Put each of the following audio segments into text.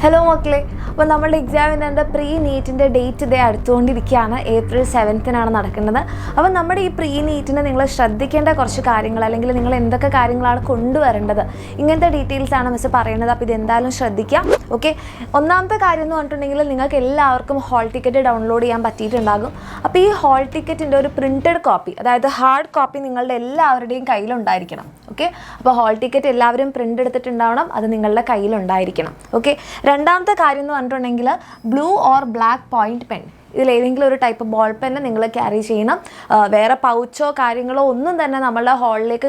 Hello മക്കളെ, അപ്പോൾ നമ്മുടെ എക്സാമിൻ്റെ പ്രീ നീറ്റിൻ്റെ ഡേറ്റ് ഇതേ അടുത്തുകൊണ്ടിരിക്കുകയാണ്. April 7th നടക്കുന്നത്. അപ്പോൾ നമ്മുടെ ഈ പ്രീ നീറ്റിന് നിങ്ങൾ ശ്രദ്ധിക്കേണ്ട കുറച്ച് കാര്യങ്ങൾ, അല്ലെങ്കിൽ നിങ്ങൾ എന്തൊക്കെ കാര്യങ്ങളാണ് കൊണ്ടുവരേണ്ടത്, ഇങ്ങനത്തെ ഡീറ്റെയിൽസാണ് മിസ് പറയുന്നത്. അപ്പോൾ ഇതെന്തായാലും ശ്രദ്ധിക്കാം. ഓക്കെ, ഒന്നാമത്തെ കാര്യം എന്ന് പറഞ്ഞിട്ടുണ്ടെങ്കിൽ നിങ്ങൾക്ക് എല്ലാവർക്കും ഹോൾ ടിക്കറ്റ് ഡൗൺലോഡ് ചെയ്യാൻ പറ്റിയിട്ടുണ്ടാകും. അപ്പോൾ ഈ ഹോൾ ടിക്കറ്റിൻ്റെ ഒരു പ്രിൻറ്റഡ് കോപ്പി, അതായത് ഹാർഡ് കോപ്പി നിങ്ങളുടെ എല്ലാവരുടെയും കയ്യിലുണ്ടായിരിക്കണം. ഓക്കെ, അപ്പോൾ ഹോൾ ടിക്കറ്റ് എല്ലാവരും പ്രിൻ്റ് എടുത്തിട്ടുണ്ടാവണം, അത് നിങ്ങളുടെ കയ്യിലുണ്ടായിരിക്കണം. ഓക്കെ, രണ്ടാമത്തെ കാര്യം എന്ന് പറഞ്ഞിട്ടുണ്ടെങ്കിൽ blue or black point pen, ഇതിലേതെങ്കിലും ഒരു ടൈപ്പ് ബോൾ പെന്ന് നിങ്ങൾ ക്യാരി ചെയ്യണം. വേറെ പൗച്ചോ കാര്യങ്ങളോ ഒന്നും തന്നെ നമ്മളുടെ ഹോളിലേക്ക്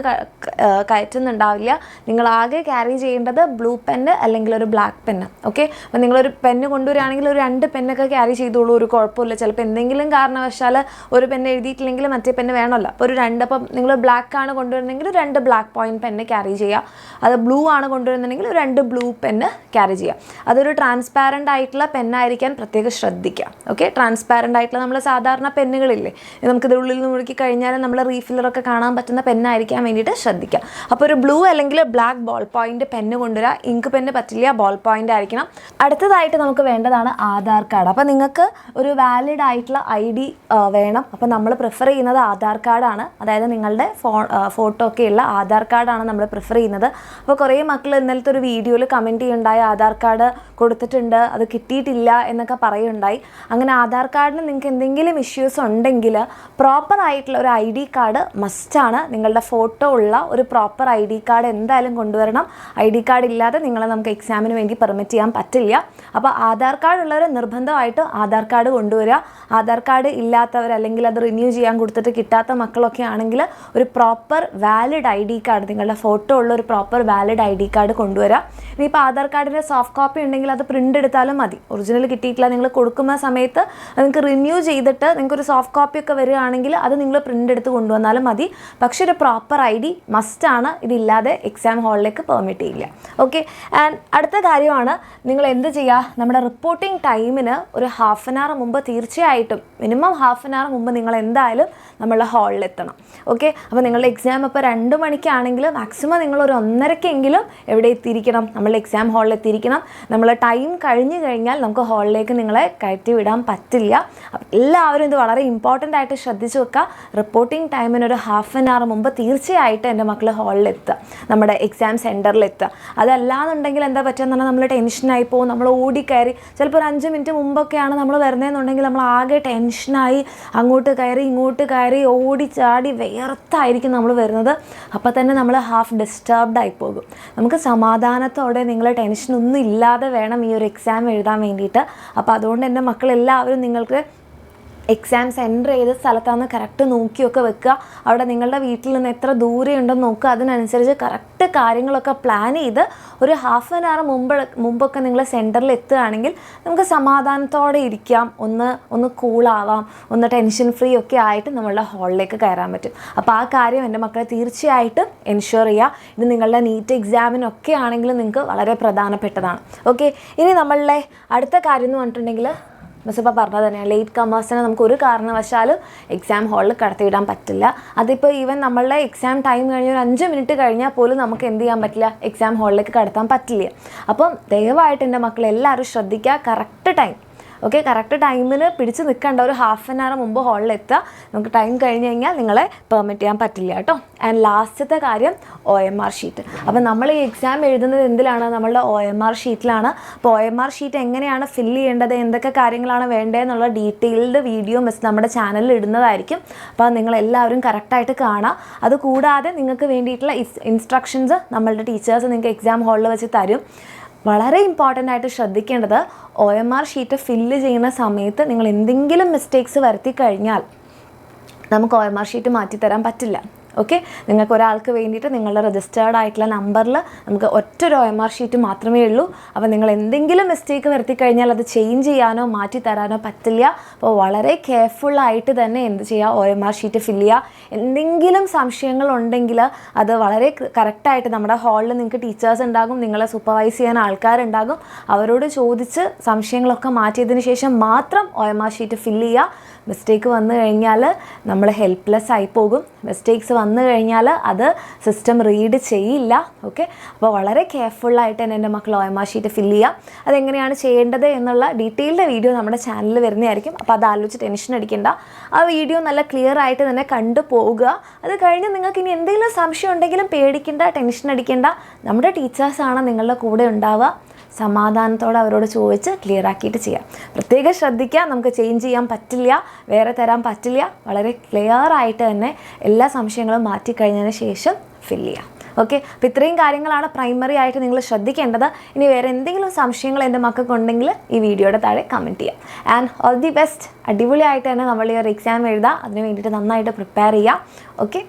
കയറ്റുന്നുണ്ടാവില്ല. നിങ്ങളാകെ ക്യാരി ചെയ്യേണ്ടത് ബ്ലൂ പെന്ന് അല്ലെങ്കിൽ ഒരു ബ്ലാക്ക് പെന്ന്. ഓക്കെ, അപ്പോൾ നിങ്ങളൊരു പെന്ന് കൊണ്ടുവരികയാണെങ്കിൽ ഒരു 2 പെന്നൊക്കെ ക്യാരി ചെയ്തോളൂ, ഒരു കുഴപ്പമില്ല. ചിലപ്പോൾ എന്തെങ്കിലും കാരണവശാൽ ഒരു പെന്ന് എഴുതിയിട്ടില്ലെങ്കിൽ മറ്റേ പെന്ന് വേണമല്ലോ, അപ്പോൾ ഒരു 2, അപ്പം നിങ്ങൾ ബ്ലാക്ക് ആണ് കൊണ്ടുവരുന്നെങ്കിൽ 2 ബ്ലാക്ക് പോയിൻറ്റ് പെന്ന് ക്യാരി ചെയ്യുക. അത് ബ്ലൂ ആണ് കൊണ്ടുവരുന്നുണ്ടെങ്കിൽ 2 ബ്ലൂ പെന്ന് ക്യാരി ചെയ്യുക. അതൊരു ട്രാൻസ്പാരൻ്റ് ആയിട്ടുള്ള പെന്നായിരിക്കാൻ പ്രത്യേകം ശ്രദ്ധിക്കുക. ഓക്കെ, ട്രാൻസ്പാരൻ്റ് ആയിട്ടുള്ള നമ്മൾ സാധാരണ പെന്നുകളില്ലേ, നമുക്കിത് ഉള്ളിൽ നിന്ന് മുഴുക്കി കഴിഞ്ഞാൽ നമ്മൾ റീഫില്ലറൊക്കെ കാണാൻ പറ്റുന്ന പെന്നായിരിക്കാൻ വേണ്ടിയിട്ട് ശ്രദ്ധിക്കുക. അപ്പോൾ ഒരു ബ്ലൂ അല്ലെങ്കിൽ ബ്ലാക്ക് ബോൾ പോയിൻ്റ് പെന്ന് കൊണ്ടുവരിക. ഇങ്ക് പെന്ന് പറ്റില്ല, ബോൾ പോയിൻ്റ് ആയിരിക്കണം. അടുത്തതായിട്ട് നമുക്ക് വേണ്ടതാണ് ആധാർ കാർഡ്. അപ്പോൾ നിങ്ങൾക്ക് ഒരു വാലിഡ് ആയിട്ടുള്ള ID വേണം. അപ്പോൾ നമ്മൾ പ്രിഫർ ചെയ്യുന്നത് ആധാർ കാർഡാണ്, അതായത് നിങ്ങളുടെ ഫോട്ടോ ഒക്കെയുള്ള ആധാർ കാർഡാണ് നമ്മൾ പ്രിഫർ ചെയ്യുന്നത്. അപ്പോൾ കുറേ മക്കൾ ഇന്നലത്തെ ഒരു വീഡിയോയിൽ കമൻറ്റ് ചെയ്യുണ്ടായി, ആധാർ കാർഡ് കൊടുത്തിട്ടുണ്ട് അത് കിട്ടിയിട്ടില്ല എന്നൊക്കെ പറയുണ്ടായി. അങ്ങനെ ആധാർ കാർഡിന് നിങ്ങൾക്ക് എന്തെങ്കിലും ഇഷ്യൂസ് ഉണ്ടെങ്കിൽ പ്രോപ്പർ ആയിട്ടുള്ള ഒരു ID കാർഡ് മസ്റ്റാണ്. നിങ്ങളുടെ ഫോട്ടോ ഉള്ള ഒരു പ്രോപ്പർ ID കാർഡ് എന്തായാലും കൊണ്ടുവരണം. ID കാർഡ് ഇല്ലാതെ നിങ്ങളെ നമുക്ക് എക്സാമിന് വേണ്ടി പെർമിറ്റ് ചെയ്യാൻ പറ്റില്ല. അപ്പോൾ ആധാർ കാർഡ് ഉള്ളവർ നിർബന്ധമായിട്ട് ആധാർ കാർഡ് കൊണ്ടുവരിക. ആധാർ കാർഡ് ഇല്ലാത്തവർ, അല്ലെങ്കിൽ അത് റിന്യൂ ചെയ്യാൻ കൊടുത്തിട്ട് കിട്ടാത്ത മക്കളൊക്കെ ആണെങ്കിൽ ഒരു പ്രോപ്പർ വാലിഡ് ID കാർഡ്, നിങ്ങളുടെ ഫോട്ടോ ഉള്ള ഒരു പ്രോപ്പർ വാലിഡ് ID കാർഡ് കൊണ്ടുവരിക. ഇനിയിപ്പോൾ ആധാർ കാർഡിൻ്റെ സോഫ്റ്റ് കോപ്പി ഉണ്ടെങ്കിൽ അത് പ്രിൻ്റ് എടുത്താലും മതി. ഒറിജിനൽ കിട്ടിയിട്ടില്ല, നിങ്ങൾ കൊടുക്കുന്ന സമയത്ത് നിങ്ങൾക്ക് റിന്യൂ ചെയ്തിട്ട് നിങ്ങൾക്കൊരു സോഫ്റ്റ് കോപ്പി ഒക്കെ വരികയാണെങ്കിൽ അത് നിങ്ങൾ പ്രിൻ്റ് എടുത്ത് കൊണ്ടുവന്നാലും മതി. പക്ഷേ ഒരു പ്രോപ്പർ ID മസ്റ്റാണ്, ഇതില്ലാതെ എക്സാം ഹാളിലേക്ക് പെർമിറ്റ് ചെയ്യില്ല. ഓക്കെ, ആൻഡ് അടുത്ത കാര്യമാണ് നിങ്ങൾ എന്ത് ചെയ്യുക, നമ്മുടെ റിപ്പോർട്ടിംഗ് ടൈമിന് ഒരു ഹാഫ് ആൻ അവർ മുമ്പ്, തീർച്ചയായിട്ടും മിനിമം ഹാഫ് ആൻ അവർ മുമ്പ് നിങ്ങൾ എന്തായാലും നമ്മളുടെ ഹാളിലെത്തണം. ഓക്കെ, അപ്പോൾ നിങ്ങളുടെ എക്സാം ഇപ്പോൾ 2 മണിക്കാണെങ്കിൽ മാക്സിമം നിങ്ങൾ ഒരു 1:30-ക്കെങ്കിലും എവിടെ എത്തിയിരിക്കണം, നമ്മളുടെ എക്സാം ഹാളിൽ എത്തിയിരിക്കണം. നമ്മൾ ടൈം കഴിഞ്ഞ് കഴിഞ്ഞാൽ നമുക്ക് ഹാളിലേക്ക് നിങ്ങളെ കയറ്റി വിടാൻ പറ്റില്ല. അപ്പം എല്ലാവരും ഇത് വളരെ ഇമ്പോർട്ടൻ്റ് ആയിട്ട് ശ്രദ്ധിച്ച് വെക്കുക. റിപ്പോർട്ടിംഗ് ടൈമിന് ഒരു ഹാഫ് ആൻ അവർ മുമ്പ് തീർച്ചയായിട്ടും എൻ്റെ മക്കൾ ഹാളിലെത്തുക, നമ്മുടെ എക്സാം സെൻറ്ററിലെത്തുക. അതല്ലാന്നുണ്ടെങ്കിൽ എന്താ പറ്റുക പറഞ്ഞാൽ നമ്മൾ ടെൻഷനായി പോകും. നമ്മൾ ഓടിക്കയറി ചിലപ്പോൾ ഒരു 5 മിനിറ്റ് മുമ്പൊക്കെയാണ് നമ്മൾ വരുന്നതെന്നുണ്ടെങ്കിൽ നമ്മൾ ആകെ ടെൻഷനായി അങ്ങോട്ട് കയറി ഇങ്ങോട്ട് കയറി ഓടി ചാടി വേർത്തായിരിക്കും നമ്മൾ വരുന്നത്. അപ്പോൾ തന്നെ നമ്മൾ ഹാഫ് ഡിസ്റ്റർബ്ഡ് ആയി പോകും. നമുക്ക് സമാധാനത്തോടെ നിങ്ങൾ ടെൻഷനൊന്നും ഇല്ലാതെ വേണം ഈ ഒരു എക്സാം എഴുതാൻ വേണ്ടിയിട്ട്. അപ്പോൾ അതുകൊണ്ട് എൻ്റെ മക്കളെല്ലാവരും നിങ്ങൾക്ക് എക്സാം സെൻറ്റർ ചെയ്ത സ്ഥലത്താണ് കറക്റ്റ് നോക്കിയൊക്കെ വെക്കുക. അവിടെ നിങ്ങളുടെ വീട്ടിൽ നിന്ന് എത്ര ദൂരെ ഉണ്ടെന്ന് നോക്കുക. അതിനനുസരിച്ച് കറക്റ്റ് കാര്യങ്ങളൊക്കെ പ്ലാൻ ചെയ്ത് ഒരു ഹാഫ് ആൻ അവർ മുമ്പൊക്കെ നിങ്ങൾ സെൻറ്ററിൽ എത്തുകയാണെങ്കിൽ നമുക്ക് സമാധാനത്തോടെ ഇരിക്കാം, ഒന്ന് കൂളാവാം, ഒന്ന് ടെൻഷൻ ഫ്രീ ഒക്കെ ആയിട്ട് നമ്മളുടെ ഹാളിലേക്ക് കയറാൻ പറ്റും. അപ്പോൾ ആ കാര്യം എൻ്റെ മക്കളെ തീർച്ചയായിട്ടും എൻഷുർ ചെയ്യുക. ഇത് നിങ്ങളുടെ നീറ്റ് എക്സാമിനൊക്കെ ആണെങ്കിലും നിങ്ങൾക്ക് വളരെ പ്രധാനപ്പെട്ടതാണ്. ഓക്കെ, ഇനി നമ്മളുടെ അടുത്ത കാര്യം എന്ന് പറഞ്ഞിട്ടുണ്ടെങ്കിൽ മിസ് ഇപ്പോൾ പറഞ്ഞത് തന്നെയാണ്, ലേറ്റ് കമേഴ്സിനെ നമുക്ക് ഒരു കാരണവശാലും എക്സാം ഹാളിൽ കടത്തിവിടാൻ പറ്റില്ല. അതിപ്പോൾ ഈവൻ നമ്മളുടെ എക്സാം ടൈം കഴിഞ്ഞ് ഒരു 5 മിനിറ്റ് കഴിഞ്ഞാൽ പോലും നമുക്ക് എന്ത് ചെയ്യാൻ പറ്റില്ല, എക്സാം ഹാളിലേക്ക് കടത്താൻ പറ്റില്ല. അപ്പം ദയവായിട്ട് എൻ്റെ മക്കളെല്ലാവരും ശ്രദ്ധിക്കുക, കറക്റ്റ് ടൈം. ഓക്കെ, കറക്റ്റ് ടൈമിന് പിടിച്ച് നിൽക്കേണ്ട, ഒരു ഹാഫ് ആൻ അവർ മുമ്പ് ഹാളിലെത്തുക. നമുക്ക് ടൈം കഴിഞ്ഞ് കഴിഞ്ഞാൽ നിങ്ങളെ പെർമിറ്റ് ചെയ്യാൻ പറ്റില്ല കേട്ടോ. ആൻഡ് ലാസ്റ്റത്തെ കാര്യം OMR ഷീറ്റ്. അപ്പോൾ നമ്മൾ ഈ എക്സാം എഴുതുന്നത് എന്തിലാണ്, നമ്മളുടെ OMR ഷീറ്റിലാണ്. അപ്പോൾ OMR ഷീറ്റ് എങ്ങനെയാണ് ഫില്ല് ചെയ്യേണ്ടത്, എന്തൊക്കെ കാര്യങ്ങളാണ് വേണ്ടതെന്നുള്ള ഡീറ്റെയിൽഡ് വീഡിയോ മിസ് നമ്മുടെ ചാനലിൽ ഇടുന്നതായിരിക്കും. അപ്പോൾ നിങ്ങളെല്ലാവരും കറക്റ്റായിട്ട് കാണുക. അതുകൂടാതെ നിങ്ങൾക്ക് വേണ്ടിയിട്ടുള്ള ഇൻസ്ട്രക്ഷൻസ് നമ്മളുടെ ടീച്ചേഴ്സ് നിങ്ങൾക്ക് എക്സാം ഹാളിൽ വെച്ച് തരും. വളരെ ഇമ്പോർട്ടൻ്റ് ആയിട്ട് ശ്രദ്ധിക്കേണ്ടത്, OMR ഷീറ്റ് ഫില്ല് ചെയ്യുന്ന സമയത്ത് നിങ്ങൾ എന്തെങ്കിലും മിസ്റ്റേക്സ് വരുത്തി കഴിഞ്ഞാൽ നമുക്ക് OMR ഷീറ്റ് മാറ്റിത്തരാൻ പറ്റില്ല. ഓക്കെ, നിങ്ങൾക്ക് ഒരാൾക്ക് വേണ്ടിയിട്ട് നിങ്ങളുടെ രജിസ്റ്റേർഡ് ആയിട്ടുള്ള നമ്പറിൽ നമുക്ക് ഒറ്റൊരു OMR ഷീറ്റ് മാത്രമേ ഉള്ളൂ. അപ്പോൾ നിങ്ങൾ എന്തെങ്കിലും മിസ്റ്റേക്ക് വരുത്തി കഴിഞ്ഞാൽ അത് ചേഞ്ച് ചെയ്യാനോ മാറ്റി തരാനോ പറ്റില്ല. അപ്പോൾ വളരെ കെയർഫുള്ളായിട്ട് തന്നെ എന്ത് ചെയ്യുക, OMR ഷീറ്റ് ഫില്ല് ചെയ്യുക. എന്തെങ്കിലും സംശയങ്ങളുണ്ടെങ്കിൽ അത് വളരെ കറക്റ്റായിട്ട് നമ്മുടെ ഹാളിൽ നിങ്ങൾക്ക് ടീച്ചേഴ്സ് ഉണ്ടാകും, നിങ്ങളെ സൂപ്പർവൈസ് ചെയ്യാൻ ആൾക്കാരുണ്ടാകും. അവരോട് ചോദിച്ച് സംശയങ്ങളൊക്കെ മാറ്റിയതിന് ശേഷം മാത്രം OMR ഷീറ്റ് ഫില്ല് ചെയ്യുക. മിസ്റ്റേക്ക് വന്നു കഴിഞ്ഞാൽ നമ്മൾ ഹെൽപ്ലെസ് ആയി പോകും. മിസ്റ്റേക്സ് വന്നു കഴിഞ്ഞാൽ അത് സിസ്റ്റം റീഡ് ചെയ്യില്ല. ഓക്കെ, അപ്പോൾ വളരെ കെയർഫുള്ളായിട്ട് തന്നെ എൻ്റെ മക്കൾ OMR ഷീറ്റ് ഫില്ല് ചെയ്യുക. അതെങ്ങനെയാണ് ചെയ്യേണ്ടത് എന്നുള്ള ഡീറ്റെയിൽഡ് വീഡിയോ നമ്മുടെ ചാനലിൽ വരുന്നതായിരിക്കും. അപ്പോൾ അത് ആലോചിച്ച് ടെൻഷൻ അടിക്കേണ്ട. ആ വീഡിയോ നല്ല ക്ലിയർ ആയിട്ട് തന്നെ കണ്ടു പോവുക. അത് കഴിഞ്ഞ് നിങ്ങൾക്ക് ഇനി എന്തെങ്കിലും സംശയം ഉണ്ടെങ്കിലും പേടിക്കേണ്ട, ടെൻഷൻ അടിക്കേണ്ട. നമ്മുടെ ടീച്ചേഴ്സാണ് നിങ്ങളുടെ കൂടെ ഉണ്ടാവുക. സമാധാനത്തോടെ അവരോട് ചോദിച്ച് ക്ലിയർ ആക്കിയിട്ട് ചെയ്യാം. പ്രത്യേകം ശ്രദ്ധിക്കുക, നമുക്ക് ചേഞ്ച് ചെയ്യാൻ പറ്റില്ല, വേറെ തരാൻ പറ്റില്ല. വളരെ ക്ലിയർ ആയിട്ട് തന്നെ എല്ലാ സംശയങ്ങളും മാറ്റിക്കഴിഞ്ഞതിന് ശേഷം ഫില്ല് ചെയ്യാം. ഓക്കെ, അപ്പോൾ ഇത്രയും കാര്യങ്ങളാണ് പ്രൈമറി ആയിട്ട് നിങ്ങൾ ശ്രദ്ധിക്കേണ്ടത്. ഇനി വേറെ എന്തെങ്കിലും സംശയങ്ങൾ എൻ്റെ മക്കൾക്കുണ്ടെങ്കിൽ ഈ വീഡിയോയുടെ താഴെ കമൻറ്റ് ചെയ്യാം. And all the best. അടിപൊളിയായിട്ട് തന്നെ നമ്മൾ ഈ ഒരു എക്സാം എഴുതാം. അതിന് വേണ്ടിയിട്ട് നന്നായിട്ട് പ്രിപ്പയർ ചെയ്യാം. ഓക്കെ.